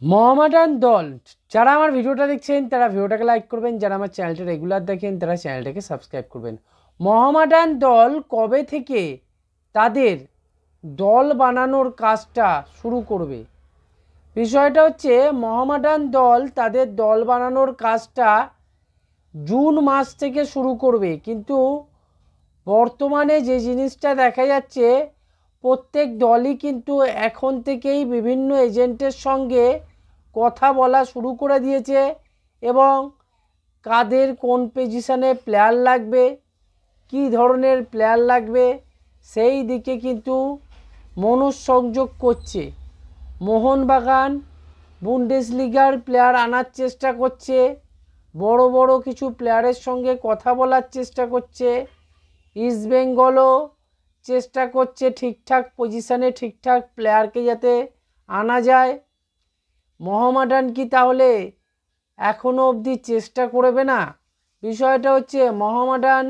মোহামেডান দল যারা আমার ভিডিওটা দেখছেন তারা ভিডিওটাকে লাইক করবেন, যারা আমার চ্যানেলটা রেগুলার দেখেন তারা চ্যানেলটাকে সাবস্ক্রাইব করবেন। মোহামেডান দল কবে থেকে তাদের দল বানানোর কাজটা শুরু করবে? বিষয়টা হচ্ছে মোহামেডান দল তাদের দল বানানোর কাজটা জুন মাস থেকে শুরু করবে, কিন্তু বর্তমানে যে জিনিসটা দেখা যাচ্ছে প্রত্যেক দলই কিন্তু এখন থেকেই বিভিন্ন এজেন্টের সঙ্গে কথা বলা শুরু করে দিয়েছে এবং কাদের কোন পজিশনে প্লেয়ার লাগবে, কী ধরনের প্লেয়ার লাগবে সেই দিকে কিন্তু মনঃসংযোগ করছে। মোহনবাগান বুন্ডেসলিগার প্লেয়ার আনার চেষ্টা করছে, বড় বড় কিছু প্লেয়ারের সঙ্গে কথা বলার চেষ্টা করছে। ইস্টবেঙ্গলও চেষ্টা করছে ঠিকঠাক পজিশানে ঠিকঠাক প্লেয়ারকে যাতে আনা যায়। মোহামেডান কি তাহলে এখনও অবধি চেষ্টা করবে না? বিষয়টা হচ্ছে মোহামেডান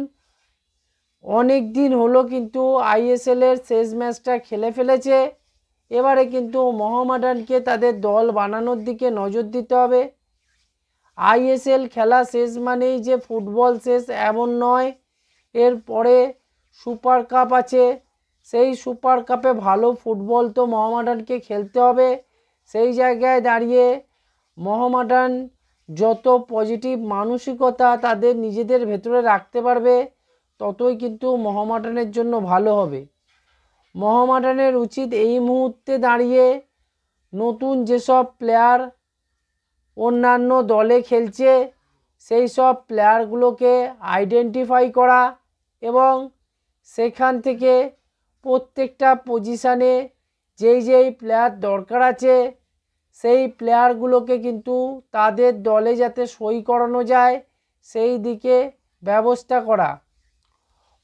অনেক দিন হলো কিন্তু আইএসএলের শেষ ম্যাচটা খেলে ফেলেছে। এবারে কিন্তু মোহামেডানকে তাদের দল বানানোর দিকে নজর দিতে হবে। আইএসএল খেলা শেষ মানেই যে ফুটবল শেষ এমন নয়, এরপরে সুপার কাপ আছে, সেই সুপার কাপে ভালো ফুটবল তো মোহামেডানকে খেলতে হবে। সেই জায়গায় দাঁড়িয়ে মোহামেডান যত পজিটিভ মানসিকতা তাদের নিজেদের ভেতরে রাখতে পারবে ততই কিন্তু মোহামেডানের জন্য ভালো হবে। মোহামেডানের উচিত এই মুহূর্তে দাঁড়িয়ে নতুন যেসব প্লেয়ার অন্যান্য দলে খেলছে সেই সব প্লেয়ারগুলোকে আইডেন্টিফাই করা এবং সেখান থেকে প্রত্যেকটা পজিশানে যেই প্লেয়ার দরকার আছে সেই প্লেয়ারগুলোকে কিন্তু তাদের দলে যাতে সই করানো যায় সেই দিকে ব্যবস্থা করা।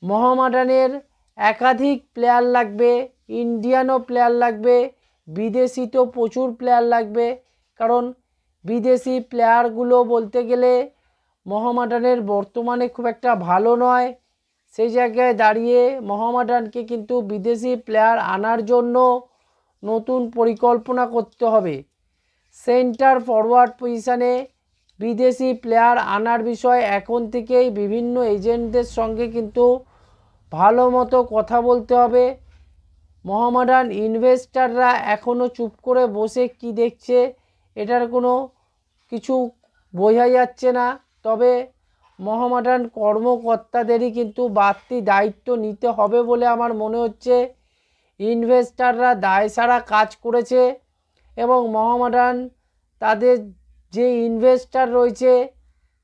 মোহামেডানের একাধিক প্লেয়ার লাগবে, ইন্ডিয়ানও প্লেয়ার লাগবে, বিদেশি তো প্রচুর প্লেয়ার লাগবে, কারণ বিদেশি প্লেয়ারগুলো বলতে গেলে মোহামেডানের বর্তমানে খুব একটা ভালো নয়। সেই জায়গায় দাঁড়িয়ে মোহামেডানকে কিন্তু বিদেশি প্লেয়ার আনার জন্য নতুন পরিকল্পনা করতে হবে। সেন্টার ফরওয়ার্ড পজিশানে বিদেশি প্লেয়ার আনার বিষয় এখন থেকেই বিভিন্ন এজেন্টদের সঙ্গে কিন্তু ভালো মতো কথা বলতে হবে। মোহামেডান ইনভেস্টাররা এখনও চুপ করে বসে কি দেখছে এটার কোনো কিছু বোঝা যাচ্ছে না, তবে মোহামেডান কর্মকর্তাদেরই কিন্তু বাড়তি দায়িত্ব নিতে হবে বলে আমার মনে হচ্ছে। ইনভেস্টাররা দায়সারা কাজ করেছে এবং মোহামেডান তাদের যে ইনভেস্টার রয়েছে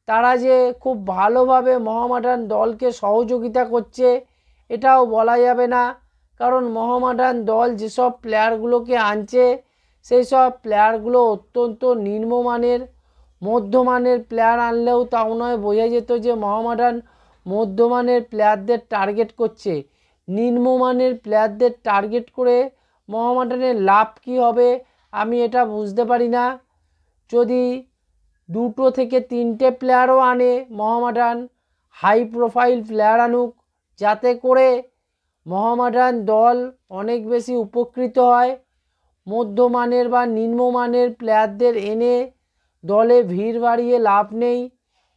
তারা যে খুব ভালোভাবে মোহামেডান দলকে সহযোগিতা করছে এটাও বলা যাবে না, কারণ মোহামেডান দল যেসব প্লেয়ারগুলোকে আনছে সেই সব প্লেয়ারগুলো অত্যন্ত নিম্নমানের মধ্যমানের প্লেয়ার আনলেও তাও নয় বোঝা যেত যে মোহামেডান মধ্যমানের প্লেয়ারদের টার্গেট করছে। নিম্নমানের প্লেয়ারদের টার্গেট করে মোহামেডানের লাভ কী হবে আমি এটা বুঝতে পারি না। যদি 2 থেকে 3টে প্লেয়ারও আনে মোহামেডান, হাই প্রোফাইল প্লেয়ার আনুক, যাতে করে মোহামেডান দল অনেক বেশি উপকৃত হয়। মধ্যমানের বা নিম্নমানের প্লেয়ারদের এনে দলে ভিড় বাড়িয়ে লাভ নেই,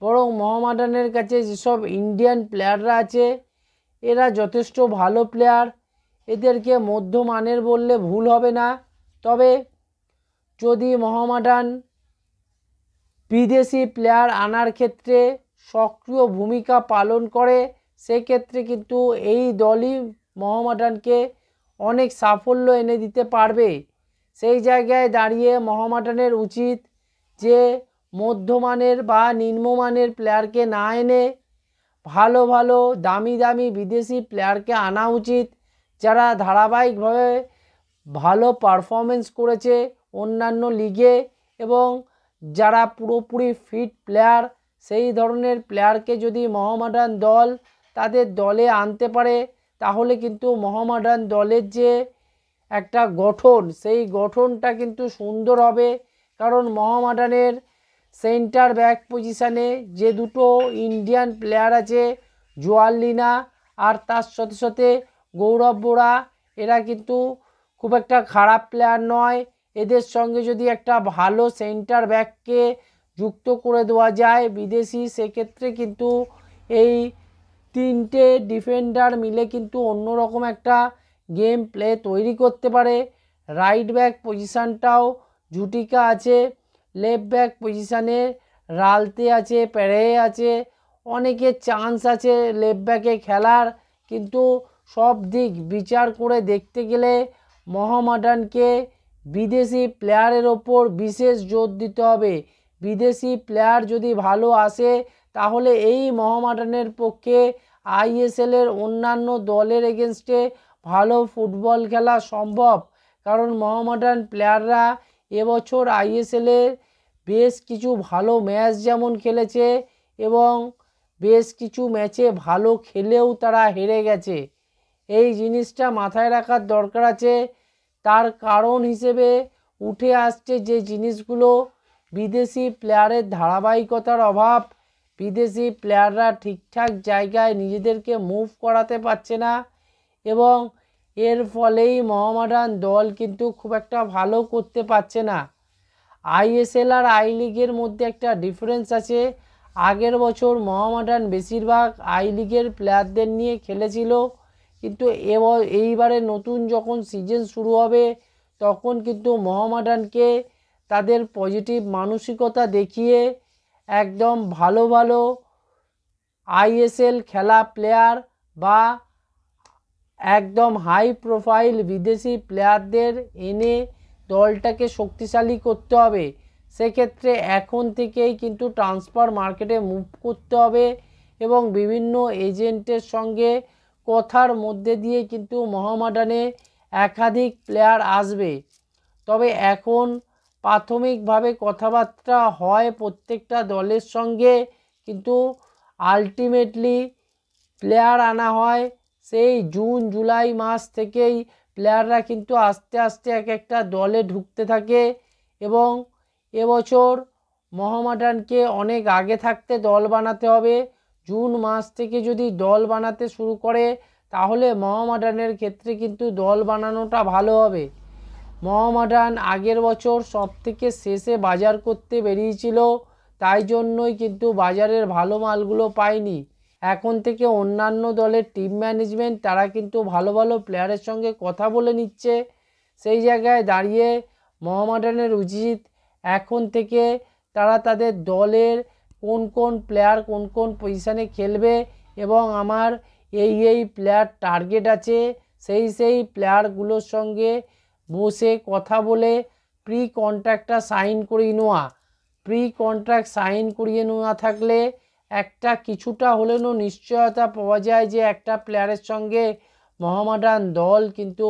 বরং মোহামেডানের কাছে যেসব ইন্ডিয়ান প্লেয়াররা আছে এরা যথেষ্ট ভালো প্লেয়ার, এদেরকে মধ্যমানের বললে ভুল হবে না। তবে যদি মোহামেডান বিদেশি প্লেয়ার আনার ক্ষেত্রে সক্রিয় ভূমিকা পালন করে সেক্ষেত্রে কিন্তু এই দলই মোহামেডানকে অনেক সাফল্য এনে দিতে পারবে। সেই জায়গায় দাঁড়িয়ে মোহামেডানের উচিত যে মধ্যমানের বা নিম্নমানের প্লেয়ারকে না এনে ভালো ভালো দামি দামি বিদেশি প্লেয়ারকে আনা উচিত, যারা ধারাবাহিকভাবে ভালো পারফরমেন্স করেছে অন্যান্য লিগে এবং যারা পুরোপুরি ফিট প্লেয়ার। সেই ধরনের প্লেয়ারকে যদি মোহামেডান দল তাদের দলে আনতে পারে তাহলে কিন্তু মোহামেডান দলের যে একটা গঠন সেই গঠনটা কিন্তু সুন্দর হবে, কারণ মোহামেডানের সেন্টার ব্যাক পজিশানে যে দুটো ইন্ডিয়ান প্লেয়ার আছে জোয়াল্লিনা আর তার সাথে সাথে গৌরব বোরা, এরা কিন্তু খুব একটা খারাপ প্লেয়ার নয় এদের সঙ্গে যদি একটা ভালো সেন্টার ব্যাককে যুক্ত করে দেওয়া যায় বিদেশি, সেক্ষেত্রে কিন্তু এই তিনটে ডিফেন্ডার মিলে কিন্তু অন্যরকম একটা গেম প্লে তৈরি করতে পারে। রাইট ব্যাক পজিশানটাও ঝুটিকা আছে, লেফট ব্যাক পজিশানে রালতে আছে, পেরে আছে, অনেকের চান্স আছে লেফট ব্যাকে খেলার। কিন্তু সব দিক বিচার করে দেখতে গেলে মোহামেডানকে বিদেশি প্লেয়ারের ওপর বিশেষ জোর দিতে হবে। বিদেশি প্লেয়ার যদি ভালো আসে তাহলে এই মোহামেডানের পক্ষে আইএসএলের অন্যান্য দলের এগেনস্টে ভালো ফুটবল খেলা সম্ভব। কারণ মোহামেডান প্লেয়াররা এবছর আইএসএলে বেশ কিছু ভালো ম্যাচ যেমন খেলেছে এবং বেশ কিছু ম্যাচে ভালো খেলেও তারা হেরে গেছে। এই জিনিসটা মাথায় রাখার দরকার আছে। তার কারণ হিসেবে উঠে আসছে যে জিনিসগুলো, বিদেশি প্লেয়ারের ধারাবাহিকতার অভাব, বিদেশি প্লেয়াররা ঠিকঠাক জায়গায় নিজেদেরকে মুভ করাতে পারছে না এবং এর ফলেই মোহামেডান দল কিন্তু খুব একটা ভালো করতে পারছে না। আইএসএল আর আই লিগের মধ্যে একটা ডিফারেন্স আছে। আগের বছর মোহামেডান বেশিরভাগ আই লিগের প্লেয়ারদের নিয়ে খেলেছিল, কিন্তু এইবারে নতুন যখন সিজন শুরু হবে তখন কিন্তু মোহামেডানকে তাদের পজিটিভ মানসিকতা দেখিয়ে একদম ভালো ভালো আইএসএল খেলা প্লেয়ার বা একদম হাই প্রোফাইল বিদেশি প্লেয়ারদের এনে দলটাকে শক্তিশালী করতে হবে। সেক্ষেত্রে এখন থেকেই কিন্তু ট্রান্সফার মার্কেটে মুভ করতে হবে এবং বিভিন্ন এজেন্টের সঙ্গে কথার মধ্যে দিয়ে কিন্তু মোহামেডানে একাধিক প্লেয়ার আসবে। তবে এখন প্রাথমিকভাবে কথাবার্তা হয় প্রত্যেকটা দলের সঙ্গে, কিন্তু আলটিমেটলি প্লেয়ার আনা হয় সেই জুন জুলাই মাস থেকেই। প্লেয়াররা কিন্তু আস্তে আস্তে এক একটা দলে ঢুকতে থাকে এবং এবছর মোহামেডানকে অনেক আগে থাকতে দল বানাতে হবে। জুন মাস থেকে যদি দল বানাতে শুরু করে তাহলে মোহামেডানের ক্ষেত্রে কিন্তু দল বানানোটা ভালো হবে। মোহামেডান আগের বছর সবথেকে শেষে বাজার করতে বেরিয়েছিল, তাই জন্যই কিন্তু বাজারের ভালো মালগুলো পায়নি। এখন থেকে অন্যান্য দলের টিম ম্যানেজমেন্ট তারা কিন্তু ভালো ভালো প্লেয়ারের সঙ্গে কথা বলে নিচ্ছে। সেই জায়গায় দাঁড়িয়ে মোহামেডানের উচিত এখন থেকে তারা তাদের দলের কোন কোন প্লেয়ার কোন কোন পজিশানে খেলবে এবং আমার এই প্লেয়ার টার্গেট আছে, সেই প্লেয়ারগুলোর সঙ্গে বসে কথা বলে প্রি কন্ট্রাক্টটা সাইন করিয়ে নেওয়া। প্রি কন্ট্রাক্ট সাইন করিয়ে নেওয়া থাকলে একটা কিছুটা হলেও নিশ্চয়তা পাওয়া যায় যে একটা প্লেয়ারের সঙ্গে মোহামেডান দল কিন্তু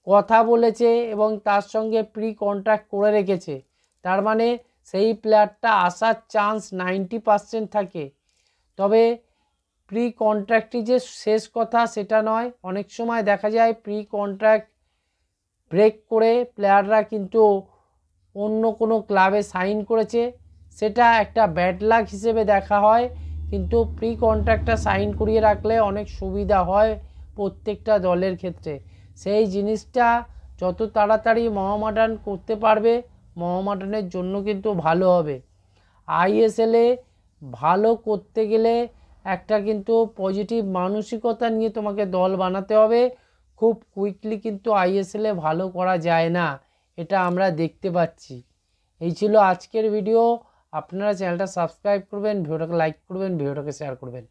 কথা বলেছে এবং তার সঙ্গে প্রি কন্ট্রাক্ট করে রেখেছে। তার মানে সেই প্লেয়ারটা আসার চান্স 90% থাকে। তবে প্রি কন্ট্রাক্টই যে শেষ কথা সেটা নয়, অনেক সময় দেখা যায় প্রি কন্ট্রাক্ট ব্রেক করে প্লেয়াররা কিন্তু অন্য কোনো ক্লাবে সাইন করেছে, সেটা একটা ব্যাড লাক হিসেবে দেখা হয়। কিন্তু প্রি কন্ট্রাক্টটা সাইন করিয়ে রাখলে অনেক সুবিধা হয় প্রত্যেকটা দলের ক্ষেত্রে। সেই জিনিসটা যত তাড়াতাড়ি মোহামেডান করতে পারবে মোহামেডানের জন্য কিন্তু ভালো হবে। আইএসএলে ভালো করতে গেলে একটা কিন্তু পজিটিভ মানসিকতা নিয়ে তোমাকে দল বানাতে হবে। খুব কুইকলি কিন্তু আইএসএলে ভালো করা যায় না, এটা আমরা দেখতে পাচ্ছি। এই ছিল আজকের ভিডিও। আপনারা চ্যানেলটা সাবস্ক্রাইব করবেন, ভিডিওটাকে লাইক করবেন, ভিডিওটাকে শেয়ার করবেন।